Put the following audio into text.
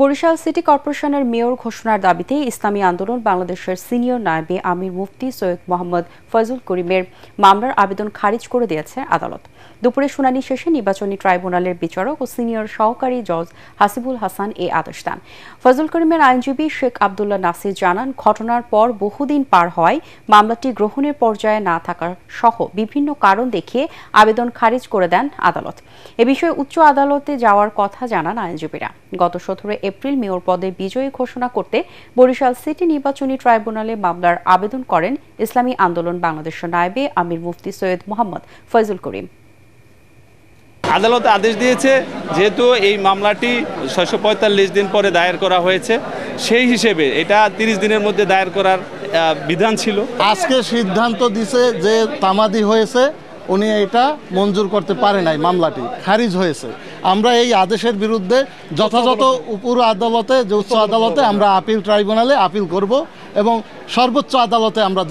Barishal city কর্পোরেশনের mayor ঘোষণার দাবিতে ইসলামী আন্দোলন বাংলাদেশের সিনিয়র নায়েবে আমির মুফতি সৈয়দ মোহাম্মদ ফয়জুল করিমের মামলার আবেদন খারিজ করে দিয়েছে আদালত। দুপুরে শুনানি শেষে নির্বাচনী ট্রাইব্যুনালের বিচারক ও সিনিয়র সহকারী জজ হাসিবুল হাসান এই আদেশ দেন। ফয়জুল করিমের আইনজীবী শেখ আব্দুল্লাহ নাসির জানান, ঘটনার পর বহুদিন পার হওয়ায় মামলাটি গ্রহণের পর্যায়ে না থাকার সহ বিভিন্ন কারণ দেখিয়ে আবেদন খারিজ করে দেন আদালত। এ বিষয়ে উচ্চ আদালতে যাওয়ার কথা জানান আইনজীবীরা। গত 17 এপ্রিল মেয়র পদে বিজয়ী ঘোষণা করতে বরিশাল সিটি নির্বাচনী ট্রাইব্যুনালে মামলার আবেদন করেন ইসলামী আন্দোলন বাংলাদেশের নায়েবে আমির মুফতি সৈয়দ মোহাম্মদ ফয়জুল করিম। আদালত আদেশ দিয়েছে, যেহেতু এই মামলাটি 645 দিন পরে দায়ের করা হয়েছে, সেই হিসেবে এটা 30 দিনের মধ্যে দায়ের করার বিধান ছিল। আজকে সিদ্ধান্ত দিছে যে তামাদি হয়েছে, উনি এটা মঞ্জুর করতে পারে নাই, মামলাটি খারিজ হয়েছে। আমরা এই আদেশের বিরুদ্ধে যথাযথ উপর আদালতে, যে উচ্চ আদালতে আমরা আপিল ট্রাইব্যুনালে আপিল করব এবং সর্বোচ্চ আদালতে আমরা